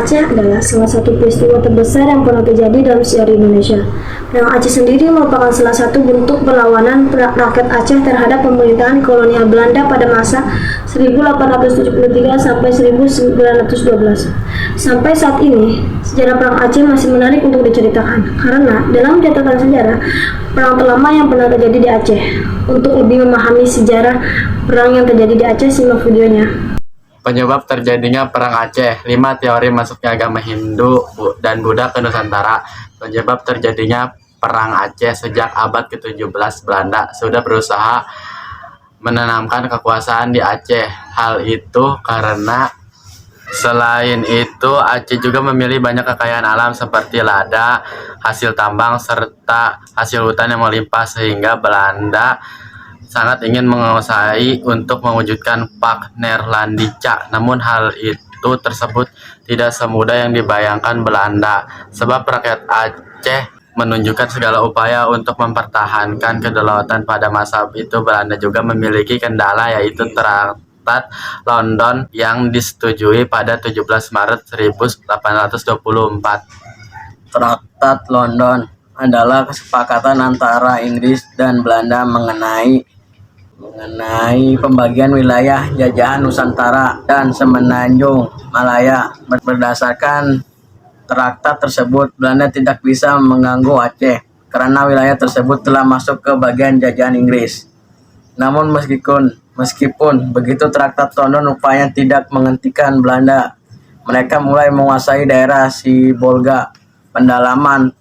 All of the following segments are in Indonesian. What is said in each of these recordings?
Aceh adalah salah satu peristiwa terbesar yang pernah terjadi dalam sejarah Indonesia. Perang Aceh sendiri merupakan salah satu bentuk perlawanan rakyat Aceh terhadap pemerintahan kolonial Belanda pada masa 1873 sampai 1912. Sampai saat ini, sejarah Perang Aceh masih menarik untuk diceritakan karena dalam catatan sejarah perang terlama yang pernah terjadi di Aceh. Untuk lebih memahami sejarah perang yang terjadi di Aceh, simak videonya. Penyebab terjadinya Perang Aceh, 5 teori masuknya agama Hindu dan Buddha ke Nusantara. Penyebab terjadinya Perang Aceh sejak abad ke-17 Belanda sudah berusaha menanamkan kekuasaan di Aceh. Hal itu karena selain itu Aceh juga memiliki banyak kekayaan alam seperti lada, hasil tambang, serta hasil hutan yang melimpah sehingga Belanda sangat ingin menguasai untuk mewujudkan Pak Neerlandica. Namun hal itu tersebut tidak semudah yang dibayangkan Belanda, sebab rakyat Aceh menunjukkan segala upaya untuk mempertahankan kedaulatan. Pada masa itu Belanda juga memiliki kendala, yaitu Traktat London yang disetujui pada 17 Maret 1824. Traktat London adalah kesepakatan antara Inggris dan Belanda mengenai pembagian wilayah jajahan Nusantara dan Semenanjung Malaya. Berdasarkan traktat tersebut, Belanda tidak bisa mengganggu Aceh karena wilayah tersebut telah masuk ke bagian jajahan Inggris. Namun meskipun begitu, Traktat London rupanya tidak menghentikan Belanda. Mereka mulai menguasai daerah Sibolga, Pendalaman,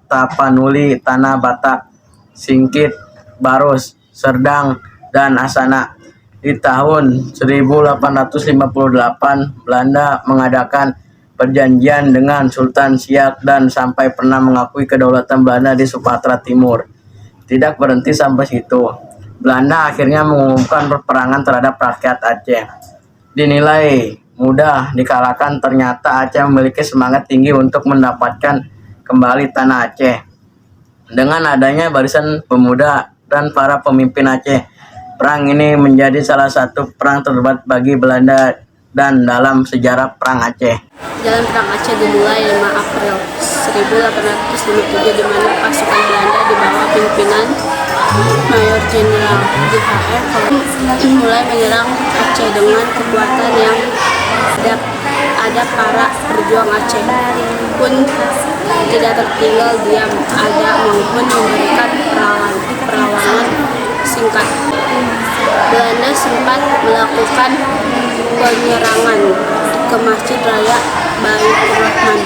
Tapanuli, Tanah Batak, Singkit, Barus, Serdang, dan Asana. Di tahun 1858, Belanda mengadakan perjanjian dengan Sultan Siak dan sampai pernah mengakui kedaulatan Belanda di Sumatera Timur. Tidak berhenti sampai situ, Belanda akhirnya mengumumkan peperangan terhadap rakyat Aceh. Dinilai mudah dikalahkan, ternyata Aceh memiliki semangat tinggi untuk mendapatkan kembali tanah Aceh. Dengan adanya barisan pemuda dan para pemimpin Aceh, perang ini menjadi salah satu perang terberat bagi Belanda dan dalam sejarah Perang Aceh. Jalan Perang Aceh dimulai 5 April 1857 di mana pasukan Belanda di bawah pimpinan Mayor Jenderal JHR mulai menyerang Aceh dengan kekuatan yang ada para pejuang Aceh pun tidak tertinggal diam, ada maupun memberikan perlawanan singkat. Belanda sempat melakukan penyerangan ke Masjid Raya Baitur Rahman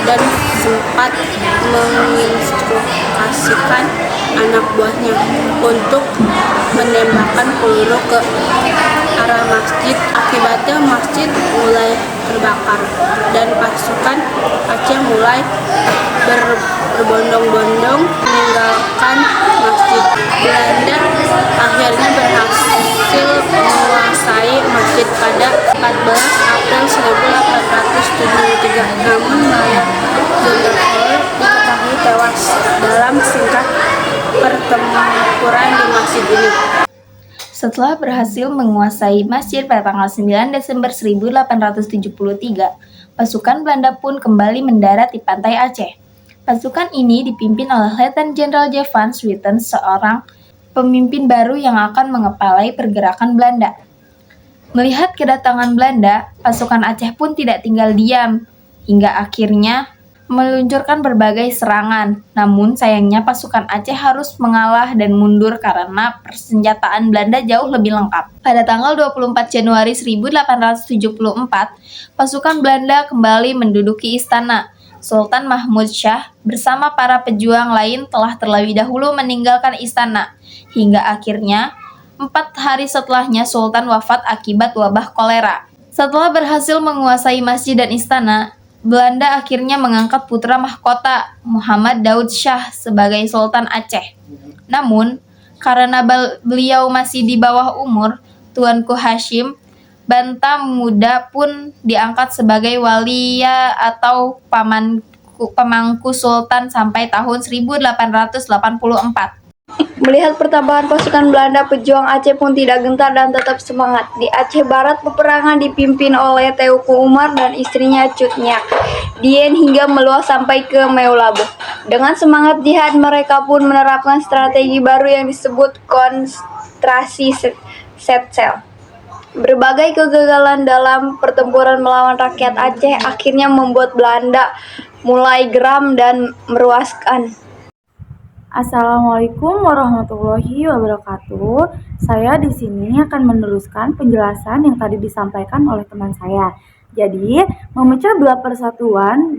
dan sempat menginstruksikan anak buahnya untuk menembakkan peluru ke arah masjid. Akibatnya masjid mulai terbakar dan pasukan Aceh mulai berbondong-bondong meninggalkan masjid. Belanda akhirnya berhasil menguasai masjid pada 14 April 1873. Namun Mayor Jenderal diketahui tewas dalam singkat pertempuran di masjid ini. Setelah berhasil menguasai masjid pada tanggal 9 Desember 1873, pasukan Belanda pun kembali mendarat di pantai Aceh. Pasukan ini dipimpin oleh Letnan Jenderal J. van Swieten, seorang pemimpin baru yang akan mengepalai pergerakan Belanda. Melihat kedatangan Belanda, pasukan Aceh pun tidak tinggal diam, hingga akhirnya meluncurkan berbagai serangan. Namun sayangnya pasukan Aceh harus mengalah dan mundur karena persenjataan Belanda jauh lebih lengkap. Pada tanggal 24 Januari 1874, pasukan Belanda kembali menduduki istana. Sultan Mahmud Shah bersama para pejuang lain telah terlebih dahulu meninggalkan istana, hingga akhirnya 4 hari setelahnya Sultan wafat akibat wabah kolera. Setelah berhasil menguasai masjid dan istana, Belanda akhirnya mengangkat putra mahkota Muhammad Daud Shah sebagai Sultan Aceh. Namun, karena beliau masih di bawah umur, Tuanku Hashim Banta Muda pun diangkat sebagai waliya atau pemangku sultan sampai tahun 1884. Melihat pertambahan pasukan Belanda, pejuang Aceh pun tidak gentar dan tetap semangat. Di Aceh Barat, peperangan dipimpin oleh Teuku Umar dan istrinya Cut Nyak Dien hingga meluas sampai ke Meulaboh. Dengan semangat jihad, mereka pun menerapkan strategi baru yang disebut konsentrasi Setsel. Berbagai kegagalan dalam pertempuran melawan rakyat Aceh akhirnya membuat Belanda mulai geram dan meruaskan. Assalamualaikum warahmatullahi wabarakatuh. Saya di sini akan meneruskan penjelasan yang tadi disampaikan oleh teman saya. Jadi, memecah belah persatuan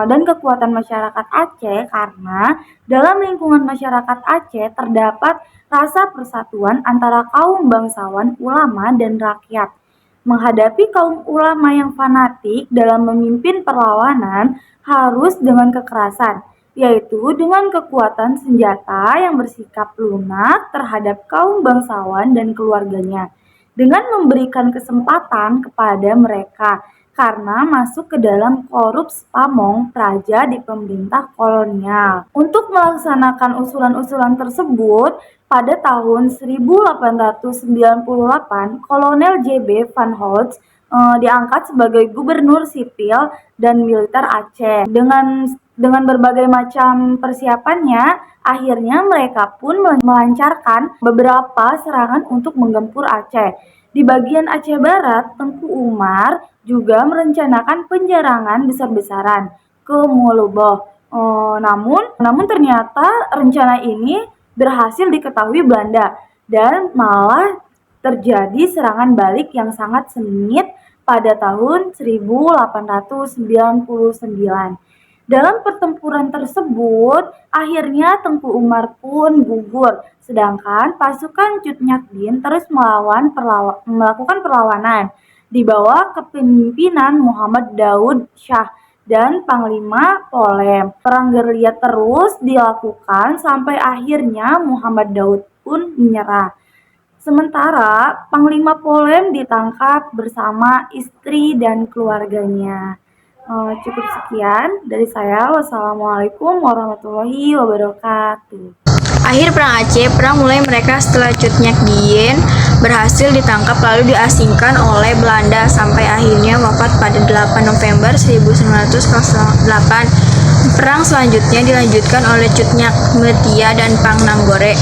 dan kekuatan masyarakat Aceh karena dalam lingkungan masyarakat Aceh terdapat rasa persatuan antara kaum bangsawan, ulama, dan rakyat. Menghadapi kaum ulama yang fanatik dalam memimpin perlawanan harus dengan kekerasan, yaitu dengan kekuatan senjata yang bersikap lunak terhadap kaum bangsawan dan keluarganya, dengan memberikan kesempatan kepada mereka karena masuk ke dalam korups pamong praja di pemerintah kolonial. Untuk melaksanakan usulan-usulan tersebut, pada tahun 1898, Kolonel J.B. Van Holst diangkat sebagai gubernur sipil dan militer Aceh. Dengan berbagai macam persiapannya, akhirnya mereka pun melancarkan beberapa serangan untuk menggempur Aceh. Di bagian Aceh Barat, Tengku Umar juga merencanakan penyerangan besar-besaran ke Meulaboh. Namun ternyata rencana ini berhasil diketahui Belanda dan malah terjadi serangan balik yang sangat sengit pada tahun 1899. Dalam pertempuran tersebut, akhirnya Tengku Umar pun gugur, sedangkan pasukan Cut Nyak Dien terus melakukan perlawanan di bawah kepemimpinan Muhammad Daud Shah dan Panglima Polem. Perang gerilya terus dilakukan sampai akhirnya Muhammad Daud pun menyerah. Sementara Panglima Polem ditangkap bersama istri dan keluarganya. Cukup sekian dari saya. Wassalamualaikum warahmatullahi wabarakatuh. Akhir Perang Aceh, perang mulai mereka setelah Cut Nyak Dien berhasil ditangkap lalu diasingkan oleh Belanda sampai akhirnya wafat pada 8 November 1908. Perang selanjutnya dilanjutkan oleh Cut Nyak Metia dan Pang Nanggore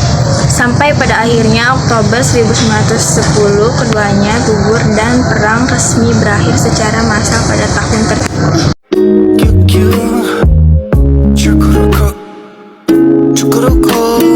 sampai pada akhirnya Oktober 1910 keduanya gugur dan perang resmi berakhir secara massal pada tahun Cukuruko